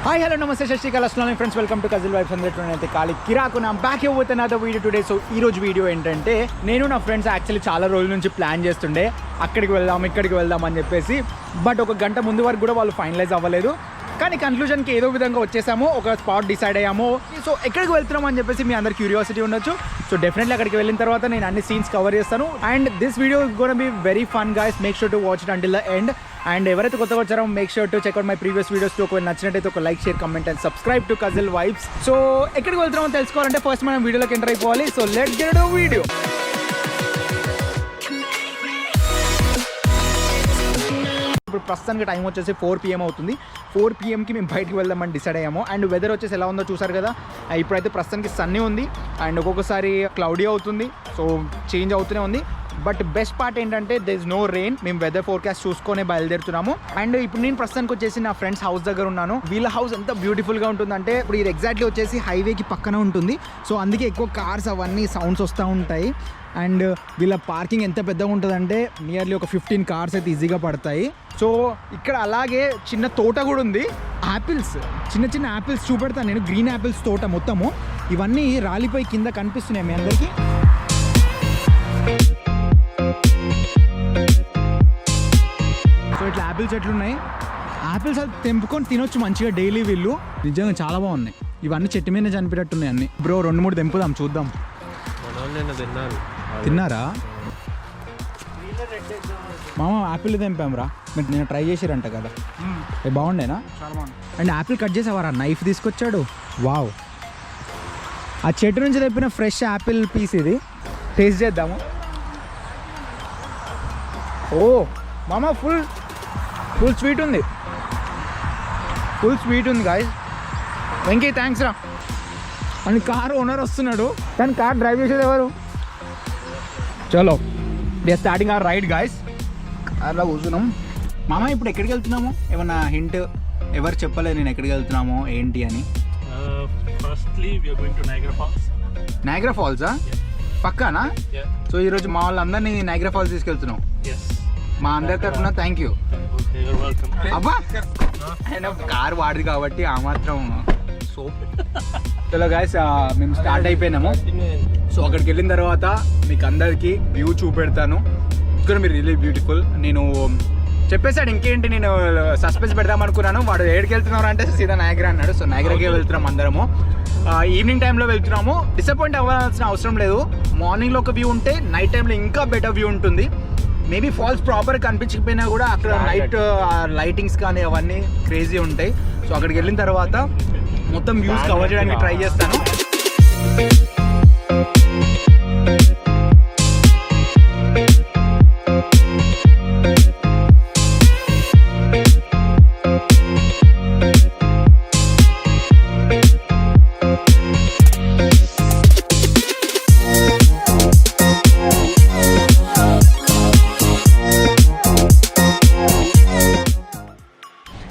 Hi, hello, namaste, shashikala, assalamu friends, welcome to Kazil Vibes and Kali Kiraku. I'm back here with another video today. So, ee roju video entante nenu na friends actually chaala రోజుల నుంచి plan చేస్తుండే అక్కడికి వెళ్దాం ఇక్కడికి వెళ్దాం అని చెప్పేసి but ఒక గంట ముందు వరకు కూడా వాళ్ళు ఫైనలైజ్ అవ్వలేదు కానీ కన్క్లూజన్కి ఏదో విధంగా వచ్చేసాము ఒక స్పాట్ డిసైడ్ అయ్యాము సో ఎక్కడికి వెళ్తున్నాం అని చెప్పేసి మీ అందరికి క్యూరియాసిటీ ఉండొచ్చు సో డెఫినెట్లీ అక్కడికి వెళ్ళిన తర్వాత నేను అన్ని సీన్స్ కవర్ చేస్తాను and this video gonna be very fun guys make sure to watch it until the end and ఎవరైతే కొత్తగా వచ్చారో make sure to check out my previous videos ఒకవేళ నచ్చినట్టయితే ఒక like share comment and subscribe to cousin vibes so ఎక్కడికి వెళ్తున్నామో తెలుసుకోవాలంటే first మనం వీడియోలోకి ఎంటర్ అయిపోవాలి so let's get to video ఇప్పుడు ప్రస్తుతానికి టైం వచ్చేసి 4 PM అవుతుంది 4 PMకి మేము బయటికి వెళ్దామని డిసైడ్ అయ్యాము అండ్ వెదర్ వచ్చేసి ఎలా ఉందో చూసారు కదా ఇప్పుడైతే ప్రస్తుతానికి సన్నీ ఉంది అండ్ ఒక్కొక్కసారి క్లౌడీ అవుతుంది సో చేంజ్ అవుతూనే ఉంది బట్ బెస్ట్ పార్ట్ ఏంటంటే దేర్ ఇస్ నో రెయిన్ మేము వెదర్ ఫోర్కాస్ట్ చూసుకొని బయలుదేరుతున్నాము అండ్ ఇప్పుడు నేను ప్రస్తుతానికి వచ్చేసి నా ఫ్రెండ్స్ హౌస్ దగ్గర ఉన్నాను వీళ్ళ హౌస్ ఎంత బ్యూటిఫుల్గా ఉంటుందంటే ఇప్పుడు ఇది ఎగ్జాక్ట్లీ వచ్చేసి హైవేకి పక్కన ఉంటుంది సో అందుకే ఎక్కువ కార్స్ అవన్నీ సౌండ్స్ వస్తూ ఉంటాయి అండ్ వీళ్ళ పార్కింగ్ ఎంత పెద్దగా ఉంటుందంటే నియర్లీ ఒక 15 కార్స్ అయితే ఈజీగా పడతాయి సో ఇక్కడ అలాగే చిన్న తోట కూడా ఉంది యాపిల్స్ చిన్న చిన్న యాపిల్స్ చూపెడతాను నేను గ్రీన్ యాపిల్స్ తోట మొత్తము ఇవన్నీ రాలిపోయి కింద కనిపిస్తున్నాయి మీ అందరికీ సో ఇట్లా యాపిల్ చెట్లు ఉన్నాయి యాపిల్స్ అది తెంపుకొని తినొచ్చు మంచిగా డైలీ వీళ్ళు నిజంగా చాలా బాగున్నాయి ఇవన్నీ చెట్టు మీద చనిపోయేటట్టున్నాయి అన్ని బ్రో 2-3 తెంపుదాం చూద్దాం తిన్నారా మామ యాపిల్ తెంపాంరా మీరు నేను ట్రై చేసిరంట కదా బాగుండేనా చాలా బాగుంది అండ్ యాపిల్ కట్ చేసేవారా నైఫ్ తీసుకొచ్చాడు వావ్ ఆ చెట్టు నుంచి తెప్పిన ఫ్రెష్ యాపిల్ పీస్ ఇది టేస్ట్ చేద్దాము ఓ మామ ఫుల్ స్వీట్ ఉంది గాయస్ వెంకీ థ్యాంక్స్ రా అని కార్ ఓనర్ వస్తున్నాడు కానీ కార్ డ్రైవ్ చేసేది ఎవరు చలో they starting our ride guys కార్లో కూర్చున్నాం మామ ఇప్పుడు ఎక్కడికి వెళ్తున్నాము ఏమన్నా హింట్ ఎవరు చెప్పలేదు నేను ఎక్కడికి వెళ్తున్నామో ఏంటి అని నయాగ్రా ఫాల్సా పక్కానా సో ఈరోజు మా వాళ్ళందరినీ నయాగ్రా ఫాల్స్ తీసుకెళ్తున్నాం మా అందరి తరఫున థ్యాంక్ యూ అబ్బా ఆయన కార్ వాడిది కాబట్టి ఆ మాత్రం సోప్ చలో గాయస్ మేము స్టార్ట్ అయిపోయినాము సో అక్కడికి వెళ్ళిన తర్వాత మీకు అందరికీ వ్యూ చూపెడతాను ఇక్కడ మీరు రియల్లీ బ్యూటిఫుల్ నేను చెప్పేశాడు ఇంకేంటి నేను సస్పెన్స్ పెడదాం అనుకున్నాను వాడు ఏడికి వెళ్తున్నారు అంటే సీదా నయాగ్రా అన్నాడు సో నయాగ్రాకే వెళ్తున్నాం అందరము ఈవినింగ్ టైంలో వెళ్తున్నాము డిసప్పాయింట్ అవ్వాల్సిన అవసరం లేదు మార్నింగ్లో ఒక వ్యూ ఉంటే నైట్ టైంలో ఇంకా బెటర్ వ్యూ ఉంటుంది మేబీ ఫాల్స్ ప్రాపర్ కనిపించకపోయినా కూడా అక్కడ నైట్ లైటింగ్స్ కానీ అవన్నీ క్రేజీ ఉంటాయి సో అక్కడికి వెళ్ళిన తర్వాత మొత్తం వ్యూస్ కవర్ చేయడానికి ట్రై చేస్తాను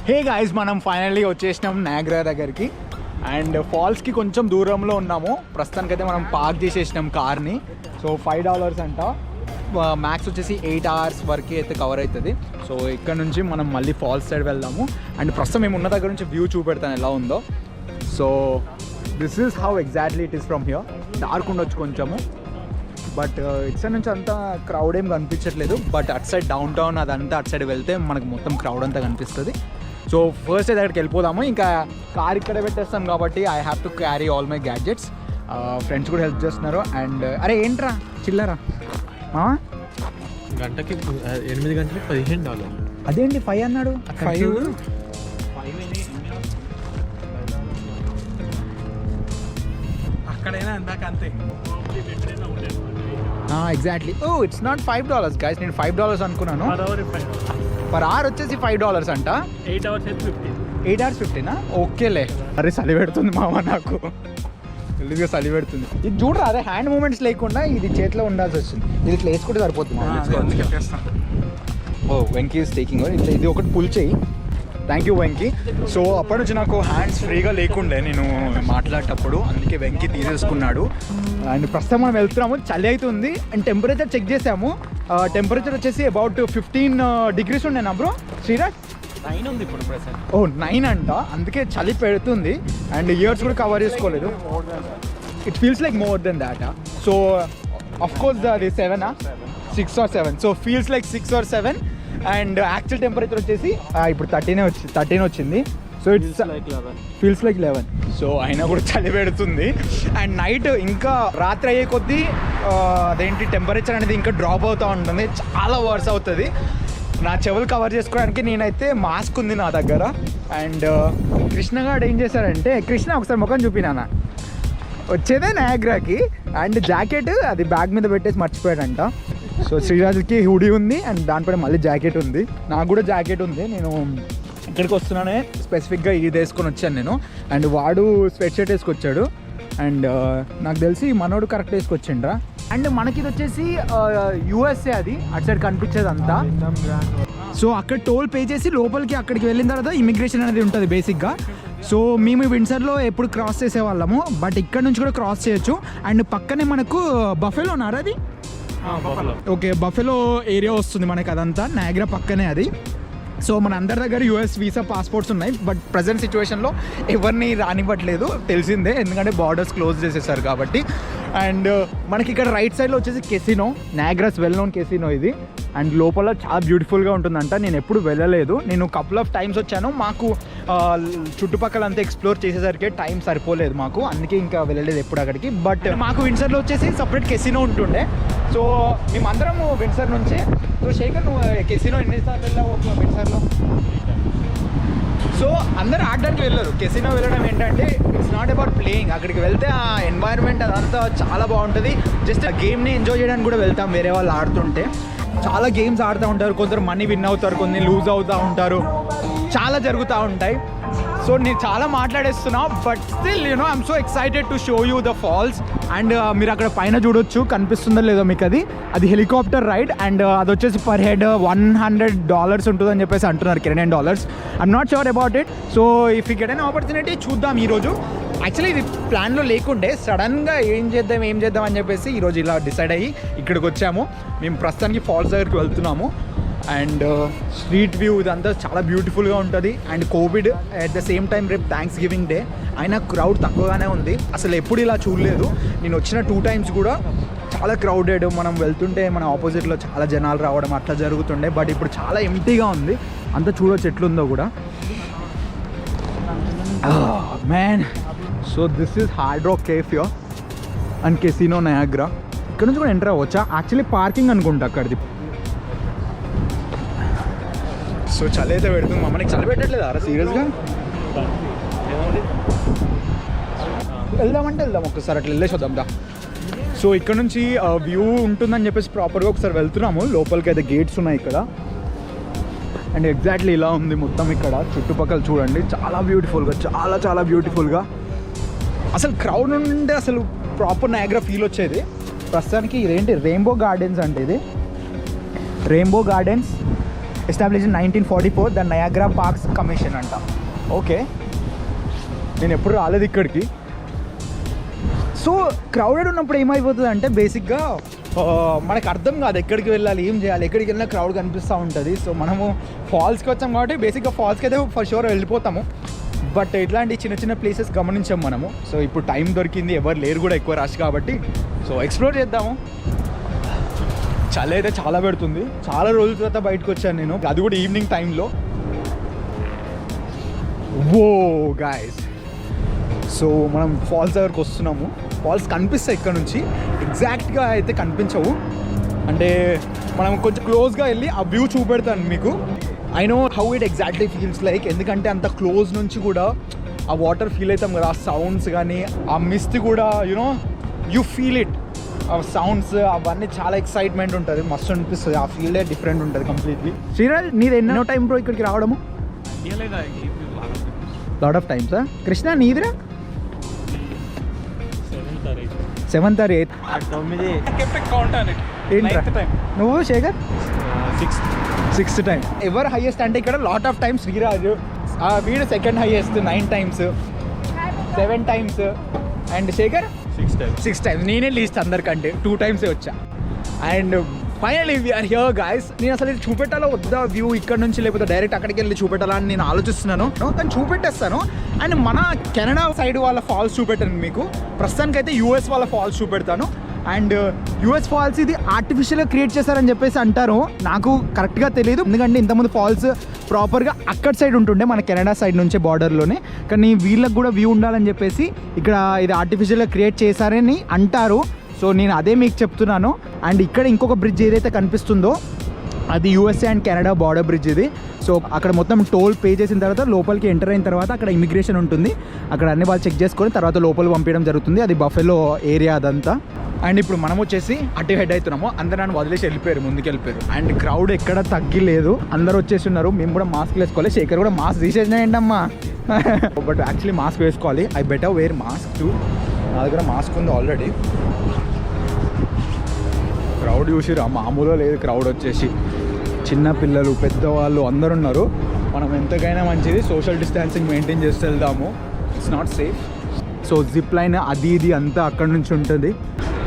హే గాయస్ మనం ఫైనల్లీ వచ్చేసినాం నయాగ్రా దగ్గరికి అండ్ ఫాల్స్కి కొంచెం దూరంలో ఉన్నాము ప్రస్తుతానికైతే మనం పార్క్ చేసేసినాం కార్ని సో $5 అంట మ్యాక్స్ వచ్చేసి 8 hours వరకు అయితే కవర్ అవుతుంది సో ఇక్కడ నుంచి మనం మళ్ళీ ఫాల్స్ సైడ్ వెళ్దాము అండ్ ప్రస్తుతం మేము ఉన్న దగ్గర నుంచి వ్యూ చూపెడతాను ఎలా ఉందో so this is how exactly it is from here dark ఉండొచ్చు కొంచెము బట్ ఇటు సైడ్ నుంచి అంతా క్రౌడ్ ఏం కనిపించట్లేదు బట్ అటు సైడ్ డౌన్ టౌన్ అదంతా అటు సైడ్ వెళ్తే మనకు మొత్తం క్రౌడ్ అంతా కనిపిస్తుంది సో ఫస్ట్ అయితే అక్కడికి వెళ్ళిపోదాము ఇంకా కార్ ఇక్కడే పెట్టేస్తాను కాబట్టి I have to carry all my gadgets friends కూడా హెల్ప్ చేస్తున్నారు అండ్ అరే ఏంట్రా చిల్లరా గంటకి 8 గంటలకి $15 అదేంటి 5 అన్నాడు 5 అక్కడైనా అందాక అంతే exactly oh it's not $5 guys నేను $5 అనుకున్నాను పర్ అవర్ వచ్చేసి $5 అంట 8 hours 15 ఓకేలే అరే చలి పెడుతుంది మామ నాకు తెలియదుగా చలి పెడుతుంది ఇది చూడరా అదే హ్యాండ్ మూమెంట్స్ లేకుండా ఇది చేతిలో ఉండాల్సి వచ్చింది ఇది ఇట్లా వేసుకుంటే సరిపోతుంది ఓ వెంకీ ఈజ్ టేకింగ్ ఇట్లా ఇది ఒకటి పుల్ చేయి థ్యాంక్ యూ వెంకీ సో అప్పటి నుంచి నాకు హ్యాండ్స్ ఫ్రీగా లేకుండే నేను మాట్లాడేటప్పుడు అందుకే వెంకీ తీసేసుకున్నాడు అండ్ ప్రస్తుతం మనం వెళ్తున్నాము చలి అవుతుంది అండ్ టెంపరేచర్ చెక్ చేసాము టెంపరేచర్ వచ్చేసి అబౌట్ 15 degrees ఉండేనా బ్రో శ్రీరాజ్ 9 ఉంది ఇప్పుడు ప్రెసెంట్. ఓ 9 అంట, అందుకే చలి పెడుతుంది అండ్ ఇయర్స్ కూడా కవర్ చేసుకోలేదు. It feels like more than that. So of course అది 7 6 or 7. So feels like 6 or 7 and actual temperature వచ్చేసి ఇప్పుడు 13 వచ్చింది. So it's feels like 11. So అయినా కూడా చలి పెడుతుంది అండ్ నైట్ ఇంకా రాత్రి అయ్యే కొద్దీ అదేంటి టెంపరేచర్ అనేది ఇంకా డ్రాప్ అవుతూ ఉంటుంది, చాలా వర్స్ అవుతుంది. నా చెవులు కవర్ చేసుకోవడానికి నేనైతే మాస్క్ ఉంది నా దగ్గర. అండ్ కృష్ణగాడు ఏం చేశారంటే, కృష్ణ ఒకసారి ముఖం చూపినానా, వచ్చేదే నయాగ్రాకి అండ్ జాకెట్ అది బ్యాగ్ మీద పెట్టేసి మర్చిపోయాడంట. సో శ్రీరాజుకి హుడీ ఉంది అండ్ దానిపైన మళ్ళీ జాకెట్ ఉంది, నాకు కూడా జాకెట్ ఉంది. నేను ఇక్కడికి వస్తున్నానే స్పెసిఫిక్గా ఇది వేసుకొని వచ్చాను నేను, అండ్ వాడు స్వెట్ షర్ట్ వేసుకొచ్చాడు అండ్ నాకు తెలిసి మనోడు కరెక్ట్ వేసుకొచ్చిండ్రా. అండ్ మనకి ఇది వచ్చేసి యూఎస్ఏ, అది అటు సైడ్ కనిపించేది అంతా. సో అక్కడ టోల్ పే చేసి లోపలికి అక్కడికి వెళ్ళిన తర్వాత ఇమిగ్రేషన్ అనేది ఉంటుంది బేసిక్గా. సో మేము విండ్సర్లో ఎప్పుడు క్రాస్ చేసేవాళ్ళము, బట్ ఇక్కడ నుంచి కూడా క్రాస్ చేయొచ్చు. అండ్ పక్కనే మనకు బఫెలో ఉన్నారు, అది ఓకే బఫెలో ఏరియా వస్తుంది మనకి, అదంతా నయాగ్రా పక్కనే అది. సో మన అందరి దగ్గర యూఎస్ వీసా పాస్పోర్ట్స్ ఉన్నాయి, బట్ ప్రజెంట్ సిచ్యువేషన్లో ఎవరిని రానివ్వట్లేదు, తెలిసిందే, ఎందుకంటే బార్డర్స్ క్లోజ్ చేసేసారు కాబట్టి. అండ్ మనకి ఇక్కడ రైట్ సైడ్లో వచ్చేసి కెసినో, నయాగ్రాస్ వెల్ నోన్ కెసినో ఇది. అండ్ లోపల చాలా బ్యూటిఫుల్గా ఉంటుందంట. నేను ఎప్పుడు వెళ్ళలేదు, నేను కపుల్ ఆఫ్ టైమ్స్ వచ్చాను. మాకు చుట్టుపక్కల అంతా ఎక్స్ప్లోర్ చేసేసరికి టైం సరిపోలేదు మాకు, అందుకే ఇంకా వెళ్ళలేదు ఎప్పుడు అక్కడికి. బట్ మాకు విండ్సర్లో వచ్చేసి సపరేట్ కెసినో ఉంటుండే. సో మేమందరం విండ్సర్ నుంచే. సో శేఖర్, నువ్వు కెసినో ఎన్నిసార్లు వెళ్ళావు విండ్సర్లో? సో అందరూ ఆడడానికి వెళ్ళరు, కెసినో వెళ్ళడం ఏంటంటే ఇట్స్ నాట్ అబౌట్ ప్లేయింగ్. అక్కడికి వెళ్తే ఆ ఎన్వైర్న్మెంట్ అదంతా చాలా బాగుంటుంది. జస్ట్ ఆ గేమ్ని ఎంజాయ్ చేయడానికి కూడా వెళ్తాం వేరే వాళ్ళు ఆడుతుంటే. చాలా గేమ్స్ ఆడుతూ ఉంటారు, కొందరు మనీ విన్ అవుతారు, కొన్ని లూజ్ అవుతూ ఉంటారు, చాలా జరుగుతూ ఉంటాయి. సో నేను చాలా మాట్లాడేస్తున్నా, but still you know I'm so excited to show you the falls. And మీరు అక్కడ పైన చూడొచ్చు, కనిపిస్తుందో లేదో మీకు, అది హెలికాప్టర్ రైడ్. అండ్ అది వచ్చేసి పర్ హెడ్ $100 ఉంటుందని చెప్పేసి అంటున్నారు, Canadian dollars. I'm not sure about it. So if you get an opportunity చూద్దాం ఈరోజు. యాక్చువల్లీ ఇది ప్లాన్లో లేకుండే, సడన్గా ఏం చేద్దాం అని చెప్పేసి ఈరోజు ఇలా డిసైడ్ అయ్యి ఇక్కడికి వచ్చాము. మేము ప్రస్తుతానికి ఫాల్స్ దగ్గరికి వెళ్తున్నాము. అండ్ స్ట్రీట్ వ్యూ ఇదంతా చాలా బ్యూటిఫుల్గా ఉంటుంది. And Covid at the same time రేపు థ్యాంక్స్ గివింగ్ డే, అయినా క్రౌడ్ తక్కువగానే ఉంది. అసలు ఎప్పుడు ఇలా చూడలేదు, నేను వచ్చిన 2 times కూడా చాలా క్రౌడెడ్. మనం వెళ్తుంటే మన ఆపోజిట్లో చాలా జనాలు రావడం అట్లా జరుగుతుండే, బట్ ఇప్పుడు చాలా ఎంటీగా ఉంది. అంతా చూడొచ్చు ఎట్లుందో కూడా. Man, so this is hard rock cafe here and casino Niagara. ఇక్కడ నుంచి కూడా ఎంటర్ అవ్వచ్చా? యాక్చువల్లీ పార్కింగ్ అనుకుంటా అక్కడిది. సో చలి అయితే పెడుతుంది, మమ్మల్ని చలి పెట్టట్లేదు అరా సీరియస్గా. వెళ్దామంటే వెళ్దాం ఒక్కసారి, అట్లా వెళ్ళేసి వద్దాం దా. సో ఇక్కడ నుంచి వ్యూ ఉంటుందని చెప్పేసి ప్రాపర్గా ఒకసారి వెళ్తున్నాము. లోపలికి అయితే గేట్స్ ఉన్నాయి ఇక్కడ. అండ్ ఎగ్జాక్ట్లీ ఇలా ఉంది మొత్తం ఇక్కడ చుట్టుపక్కల చూడండి, చాలా బ్యూటిఫుల్గా, చాలా బ్యూటిఫుల్గా. అసలు క్రౌడ్ ఉంటే అసలు ప్రాపర్ నయాగ్రా ఫీల్ వచ్చేది. ప్రస్తుతానికి ఇదేంటి, రెయిన్బో గార్డెన్స్ అంటే, ఇది rainbow gardens establish in 1944, the Niagara parks commission అంట. ఓకే, నేను ఎప్పుడు రాలేదు ఇక్కడికి. సో క్రౌడెడ్ ఉన్నప్పుడు ఏమైపోతుంది అంటే బేసిక్గా మనకు అర్థం కాదు ఎక్కడికి వెళ్ళాలి, ఏం చేయాలి. ఎక్కడికి వెళ్ళినా క్రౌడ్ కనిపిస్తూ ఉంటుంది. సో మనము ఫాల్స్కి వచ్చాం కాబట్టి బేసిక్గా ఫాల్స్కి అయితే ఫర్ షూర్ వెళ్ళిపోతాము, బట్ ఇట్లాంటి చిన్న ప్లేసెస్ గమనించాం మనము. సో ఇప్పుడు టైం దొరికింది, ఎవరు లేరు కూడా ఎక్కువ రష్ కాబట్టి. సో ఎక్స్ప్లోర్ చేద్దాము. చలి అయితే చాలా పెడుతుంది, చాలా రోజుల తర్వాత బయటకు వచ్చాను నేను, అది కూడా ఈవినింగ్ టైంలో. ఓ గాయ్స్, సో మనం ఫాల్స్ దగ్గరకు వస్తున్నాము. ఫాల్స్ కనిపిస్తాయి ఇక్కడ నుంచి, ఎగ్జాక్ట్గా అయితే కనిపించవు. అంటే మనం కొంచెం క్లోజ్గా వెళ్ళి ఆ వ్యూ చూపెడతాను మీకు. I know how it exactly feels like, ఎందుకంటే అంత క్లోజ్ నుంచి కూడా ఆ వాటర్ ఫీల్ అవుతాం కదా, ఆ సౌండ్స్ కానీ ఆ మిస్ట్ కూడా యూనో యూ ఫీల్ ఇట్. ఆ సౌండ్స్ అవన్నీ చాలా ఎక్సైట్మెంట్ ఉంటుంది, మస్తు అనిపిస్తుంది. ఆ ఫీల్డే డిఫరెంట్ ఉంటుంది కంప్లీట్లీ. శ్రీరాజ్, నీది ఎన్నో టైం బ్రో ఇక్కడికి రావడము? లాట్ ఆఫ్ టైమ్సా? కృష్ణ, నీదిరా? 7th or 8th? నువ్వు శేఖర్? 6th time. ఎవరు హైయెస్ట్ అంటే ఇక్కడ లాట్ ఆఫ్ టైమ్స్ శ్రీరాజు, వీడు second highest 9 times, 7 times. And Shekhar 6 times. నేనే లీస్ట్ అందరికంటే 2 times వచ్చా. And finally we're here guys. నేను అసలు ఇది చూపెట్టాలో వద్దా వ్యూ ఇక్కడ నుంచి, లేకపోతే డైరెక్ట్ అక్కడికి వెళ్ళి చూపెట్టాలా అని నేను ఆలోచిస్తున్నాను. కానీ చూపెట్టేస్తాను. అండ్ మన కెనడా సైడ్ వాళ్ళ ఫాల్స్ చూపెట్టాను మీకు. ప్రస్తుతానికైతే యూఎస్ వాళ్ళ ఫాల్స్ చూపెడతాను. అండ్ యూఎస్ ఫాల్స్ ఇది ఆర్టిఫిషియల్గా క్రియేట్ చేశారని చెప్పేసి అంటారు. నాకు కరెక్ట్గా తెలియదు, ఎందుకంటే ఇంతకుముందు ఫాల్స్ ప్రాపర్గా అక్కడ సైడ్ ఉంటుండే మన కెనడా సైడ్ నుంచే బార్డర్లోనే. కానీ వీళ్ళకి కూడా వ్యూ ఉండాలని చెప్పేసి ఇక్కడ ఇది ఆర్టిఫిషియల్గా క్రియేట్ చేశారని అంటారు. సో నేను అదే మీకు చెప్తున్నాను. అండ్ ఇక్కడ ఇంకొక బ్రిడ్జ్ ఏదైతే కనిపిస్తుందో అది USA and Canada border bridge ఇది. సో అక్కడ మొత్తం టోల్ పే చేసిన తర్వాత లోపలికి ఎంటర్ అయిన తర్వాత అక్కడ ఇమిగ్రేషన్ ఉంటుంది. అక్కడ అన్ని వాళ్ళు చెక్ చేసుకొని తర్వాత లోపలికి పంపించడం జరుగుతుంది. అది బఫెలో ఏరియా అదంతా. అండ్ ఇప్పుడు మనం వచ్చేసి అటు హెడ్ అవుతున్నాము. అందరూ నన్ను వదిలేసి వెళ్ళిపోయారు, ముందుకు వెళ్ళిపోయారు. అండ్ క్రౌడ్ ఎక్కడ తగ్గిలేదు, అందరూ వచ్చేసి ఉన్నారు. మేము కూడా మాస్క్ వేసుకోవాలి. శేఖర్ కూడా మాస్క్ తీసేసినాయండి అమ్మా. బట్ యాక్చువల్లీ మాస్క్ వేసుకోవాలి. I better wear mask too. నా దగ్గర మాస్క్ ఉంది ఆల్రెడీ. క్రౌడ్ చూసిరా, మామూలుగా లేదు క్రౌడ్ వచ్చేసి. చిన్న పిల్లలు, పెద్దవాళ్ళు అందరు ఉన్నారు. మనం ఎంతకైనా మంచిది సోషల్ డిస్టాన్సింగ్ మెయింటైన్ చేస్తూ వెళ్దాము. It's not safe. So zip line అది ఇది అంతా అక్కడ నుంచి ఉంటుంది.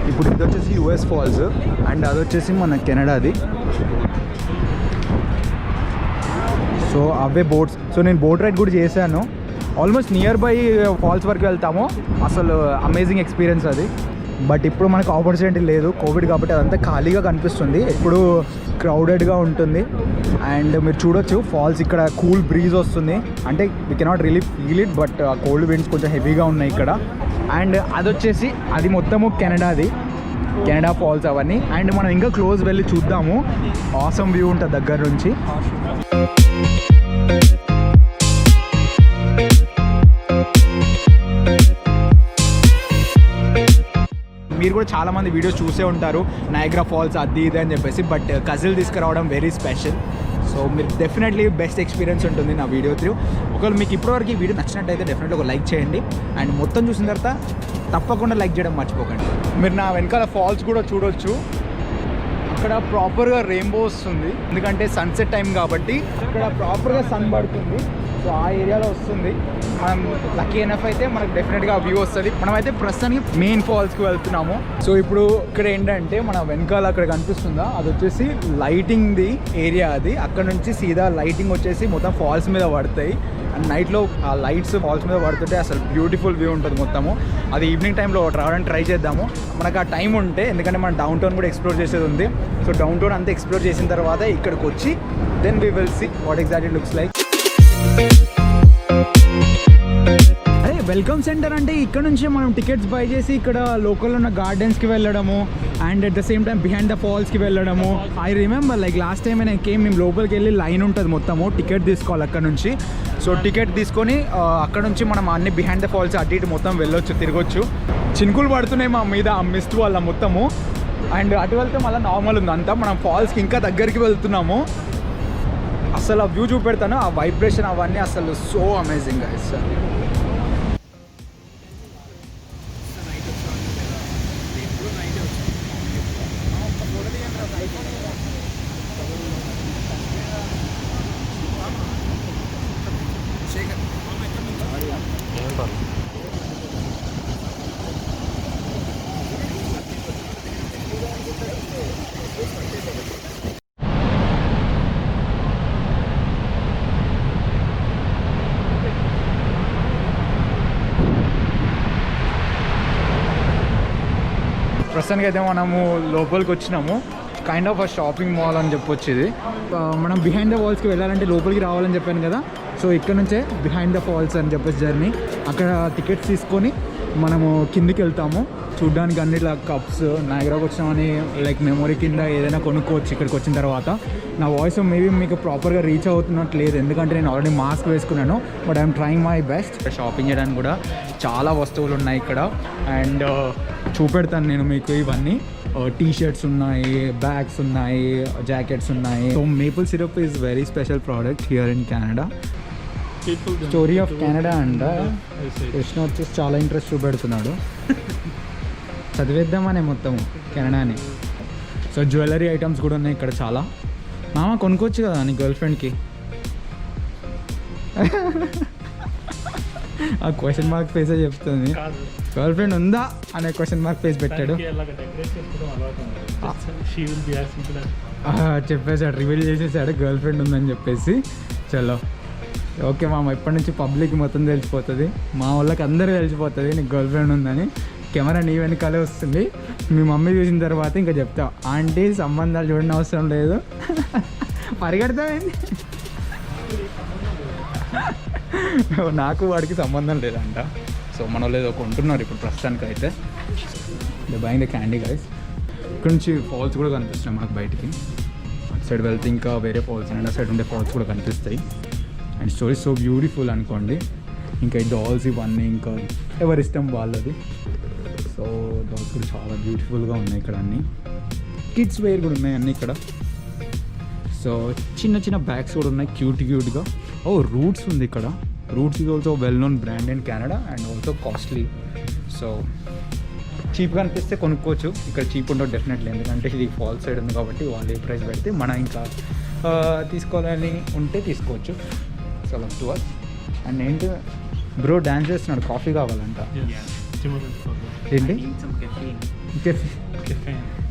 ఇప్పుడు ఇది వచ్చేసి యూఎస్ ఫాల్స్ అండ్ అది వచ్చేసి మన కెనడాది. సో అవే బోట్స్. సో నేను బోట్ రైడ్ కూడా చేశాను. ఆల్మోస్ట్ నియర్ బై ఫాల్స్ వరకు వెళ్తాము. అసలు అమేజింగ్ ఎక్స్పీరియన్స్ అది. బట్ ఇప్పుడు మనకు ఆపర్చునిటీ లేదు, కోవిడ్ కాబట్టి అదంతా ఖాళీగా కనిపిస్తుంది. ఎప్పుడు క్రౌడెడ్గా ఉంటుంది. అండ్ మీరు చూడొచ్చు ఫాల్స్ ఇక్కడ కూల్ బ్రీజ్ వస్తుంది. అంటే we cannot really feel it, but cold winds కొంచెం హెవీగా ఉన్నాయి ఇక్కడ. అండ్ అది వచ్చేసి అది మొత్తము కెనడాది, కెనడా ఫాల్స్ అవన్నీ. అండ్ మనం ఇంకా క్లోజ్ వెళ్ళి చూద్దాము. ఆసమ్ వ్యూ ఉంటుంది దగ్గర నుంచి. మీరు కూడా చాలామంది వీడియోస్ చూసే ఉంటారు నయాగ్రా ఫాల్స్ అది ఇది అని చెప్పేసి. బట్ కజిల్ తీసుకురావడం వెరీ స్పెషల్. సో మీరు డెఫినెట్లీ బెస్ట్ ఎక్స్పీరియన్స్ ఉంటుంది నా వీడియో త్రూ. ఒకవేళ మీకు ఇప్పటివరకు ఈ వీడియో నచ్చినట్టయితే డెఫినెట్లీ ఒక లైక్ చేయండి. అండ్ మొత్తం చూసిన తర్వాత తప్పకుండా లైక్ చేయడం మర్చిపోకండి. మీరు నా వెనకాల ఫాల్స్ కూడా చూడొచ్చు. అక్కడ ప్రాపర్గా రెయిన్బో వస్తుంది, ఎందుకంటే సన్సెట్ టైం కాబట్టి ఇక్కడ ప్రాపర్గా సన్ పడుతుంది. సో ఆ ఏరియాలో వస్తుంది. మనం లక్కీ ఎనఫ్ అయితే మనకు డెఫినెట్గా వ్యూ వస్తుంది. మనమైతే ప్రస్తుతానికి మెయిన్ ఫాల్స్కి వెళ్తున్నాము. సో ఇప్పుడు ఇక్కడ ఏంటంటే మన వెనకాల అక్కడ కనిపిస్తుందా, అది వచ్చేసి లైటింగ్ది ఏరియా అది. అక్కడ నుంచి సీదా లైటింగ్ వచ్చేసి మొత్తం ఫాల్స్ మీద పడతాయి. అండ్ నైట్లో ఆ లైట్స్ ఫాల్స్ మీద పడుతుంటే అసలు బ్యూటిఫుల్ వ్యూ ఉంటుంది మొత్తము. అది ఈవినింగ్ టైంలో రావడానికి ట్రై చేద్దాము మనకు ఆ టైం ఉంటే, ఎందుకంటే మనం డౌన్ టౌన్ కూడా ఎక్స్ప్లోర్ చేసేది ఉంది. సో డౌన్ టౌన్ అంతా ఎక్స్ప్లోర్ చేసిన తర్వాత ఇక్కడికి వచ్చి then we will see what exactly looks like. అదే వెల్కమ్ సెంటర్ అంటే ఇక్కడ నుంచి మనం టికెట్స్ బై చేసి ఇక్కడ లోకల్లో ఉన్న గార్డెన్స్కి వెళ్ళడము and at the same time behind the ఫాల్స్కి వెళ్ళడము. I remember like last time మేము లోపలికి వెళ్ళి లైన్ ఉంటుంది మొత్తము, టికెట్ తీసుకోవాలి అక్కడ నుంచి. సో టికెట్ తీసుకొని అక్కడ నుంచి మనం అన్ని బిహైండ్ ద ఫాల్స్ అటు ఇటు మొత్తం వెళ్ళొచ్చు, తిరగొచ్చు. చినుకులు పడుతున్నాయి మా మీద ఆ మిస్ట్ వల్ల మొత్తము. అండ్ అటు వెళ్తే మళ్ళీ నార్మల్ ఉంది అంతా. మనం ఫాల్స్కి ఇంకా దగ్గరికి వెళ్తున్నాము. అసలు ఆ వ్యూ చూపెడతాను, ఆ వైబ్రేషన్ అవన్నీ అసలు సో అమేజింగ్ గైస్. ప్రస్తుతానికి అయితే మనము లోపలికి వచ్చినాము. Kind of a shopping mall అని చెప్పొచ్చు ఇది. మనం బిహైండ్ ద ఫాల్స్కి వెళ్ళాలంటే లోపలికి రావాలని చెప్పాను కదా. సో ఇక్కడ నుంచే బిహైండ్ ద ఫాల్స్ అని చెప్పేసి జర్నీ. అక్కడ టికెట్స్ తీసుకొని మనము కిందికి వెళ్తాము. చూడ్డానికి అన్నిట్లా కప్స్ నయాగ్రాకి వచ్చినామని లైక్ మెమొరీ కింద ఏదైనా కొనుక్కోవచ్చు ఇక్కడికి వచ్చిన తర్వాత. నా వాయిస్ మేబీ మీకు ప్రాపర్గా రీచ్ అవుతున్నట్టు లేదు, ఎందుకంటే నేను ఆల్రెడీ మాస్క్ వేసుకున్నాను. But I'm trying my best. Shopping చేయడానికి కూడా చాలా వస్తువులు ఉన్నాయి ఇక్కడ. అండ్ చూపెడతాను నేను మీకు ఇవన్నీ. టీ షర్ట్స్ ఉన్నాయి, బ్యాగ్స్ ఉన్నాయి, జాకెట్స్ ఉన్నాయి. So maple syrup is very special product here in Canada. Story of Canada అంట. కృష్ణ వచ్చేసి చాలా ఇంట్రెస్ట్ చూపెడుతున్నాడు. చదివేద్దామనే మొత్తం కెనడాని. సో జ్యువెలరీ ఐటమ్స్ కూడా ఉన్నాయి ఇక్కడ చాలా. మామ కొనుక్కోవచ్చు కదా నీ గర్ల్ ఫ్రెండ్కి. ఆ క్వశ్చన్ మార్క్ ఫేసే చెప్తుంది. గర్ల్ ఫ్రెండ్ ఉందా అనే క్వశ్చన్ మార్క్ ఫేస్ పెట్టాడు. చెప్పేశాడు, రివీల్ చేసేసాడు గర్ల్ ఫ్రెండ్ ఉందని చెప్పేసి. చలో ఓకే మామ, ఇప్పటి నుంచి పబ్లిక్ మొత్తం తెలిసిపోతుంది, మా వాళ్ళకి అందరూ తెలిసిపోతుంది నీకు గర్ల్ ఫ్రెండ్ ఉందని. కెమెరా నీ వెనకాలే వస్తుంది, మీ మమ్మీ చూసిన తర్వాత ఇంకా చెప్తావు ఆంటీ సంబంధాలు చూడని అవసరం లేదు పరిగెడతామేంటి. నాకు వాడికి సంబంధం లేదంట. సో మన వాళ్ళు ఏదో కొంటున్నారు ఇప్పుడు ప్రస్తుతానికి అయితే. Buying the candy guys. ఇక్కడ నుంచి ఫాల్స్ కూడా కనిపిస్తున్నాయి మనకు బయటికి. అటు సైడ్ వెళ్తే ఇంకా వేరే ఫాల్స్ అండ్ ఆ సైడ్ ఉండే ఫాల్స్ కూడా కనిపిస్తాయి. అండ్ స్టోరీ సో బ్యూటిఫుల్ అనుకోండి. ఇంకా ఈ డాల్స్ ఇవన్నీ ఇంకా ఎవరి ఇష్టం వాళ్ళది. సో డాల్స్ కూడా చాలా బ్యూటిఫుల్గా ఉన్నాయి ఇక్కడ అన్నీ. కిడ్స్ వేర్ కూడా ఉన్నాయి అన్నీ ఇక్కడ. సో చిన్న చిన్న బ్యాగ్స్ కూడా ఉన్నాయి క్యూట్గా. ఓ రూట్స్ ఉంది ఇక్కడ. Roots is also well known brand in Canada and also costly. So చీప్గా అనిపిస్తే కొనుక్కోవచ్చు. ఇక్కడ చీప్ ఉండవు డెఫినెట్లీ, ఎందుకంటే ఇది ఫాల్ సైడ్ ఉంది కాబట్టి వాళ్ళు ఏ ప్రైస్ పెడితే మనం ఇంకా తీసుకోవాలని ఉంటే తీసుకోవచ్చు. So love to us. And ఏంటి బ్రో డ్యాన్స్ చేస్తున్నాడు, కాఫీ కావాలంట. ఏంటి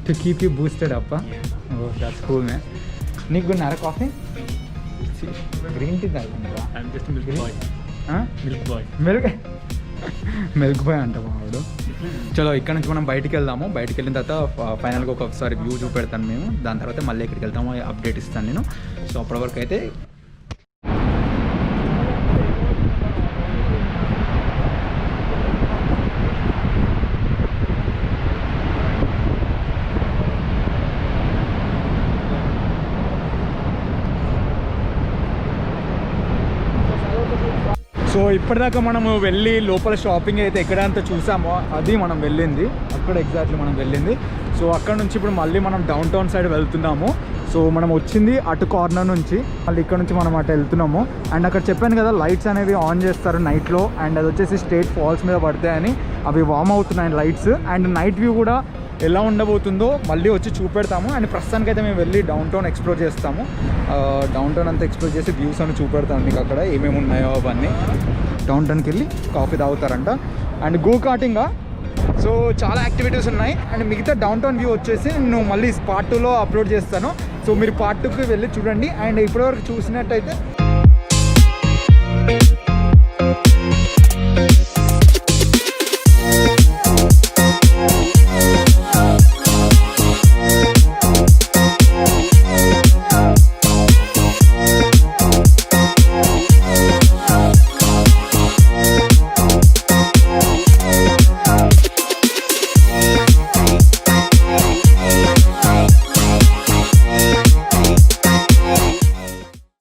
టు కీప్ యూ బూస్టెడ్ అప్ప. Oh that's cool man. నీకు కొన్నారా కాఫీ? గ్రీన్ టీ తాగుతున్నారా? మిల్క్ బాయ్ అంట మావాడు. చలో ఇక్కడ నుంచి మనం బయటికి వెళ్దాము. బయటికి వెళ్ళిన తర్వాత ఫైనల్గా ఒకసారి వ్యూ చూపెడతాను మేము. దాని తర్వాత మళ్ళీ ఎక్కడికి వెళ్తామో అప్డేట్ ఇస్తాను నేను. సో అప్పటి వరకు అయితే సో ఇప్పటిదాకా మనము వెళ్ళి లోపల షాపింగ్ అయితే ఎక్కడంతా చూసామో అది మనం వెళ్ళింది, అక్కడ ఎగ్జాక్ట్లీ మనం వెళ్ళింది. సో అక్కడ నుంచి ఇప్పుడు మళ్ళీ మనం డౌన్ టౌన్ సైడ్ వెళ్తున్నాము. సో మనం వచ్చింది అటు కార్నర్ నుంచి, మళ్ళీ ఇక్కడ నుంచి మనం అటు వెళ్తున్నాము. అండ్ అక్కడ చెప్పాను కదా లైట్స్ అనేవి ఆన్ చేస్తారు నైట్లో, అండ్ అది వచ్చేసి స్ట్రేట్ ఫాల్స్ మీద పడతాయని. అవి వార్మ్ అవుతున్నాయి లైట్స్. అండ్ నైట్ వ్యూ కూడా ఎలా ఉండబోతుందో మళ్ళీ వచ్చి చూపెడతాము. అండ్ ప్రస్తుతానికి అయితే మేము వెళ్ళి డౌన్ టౌన్ ఎక్స్ప్లోర్ చేస్తాము. డౌన్ టౌన్ అంతా ఎక్స్ప్లోర్ చేసి వ్యూస్ అని చూపెడతాను మీకు అక్కడ ఏమేమి ఉన్నాయో అవన్నీ. డౌన్ టౌన్కి వెళ్ళి కాఫీ తాగుతారంట. అండ్ గో కార్టింగా. సో చాలా యాక్టివిటీస్ ఉన్నాయి. అండ్ మిగతా డౌన్ టౌన్ వ్యూ వచ్చేసి నేను మళ్ళీ పార్ట్ 2లో అప్లోడ్ చేస్తాను. సో మీరు పార్ట్ 2కి వెళ్ళి చూడండి. అండ్ ఇప్పటివరకు చూసినట్టయితే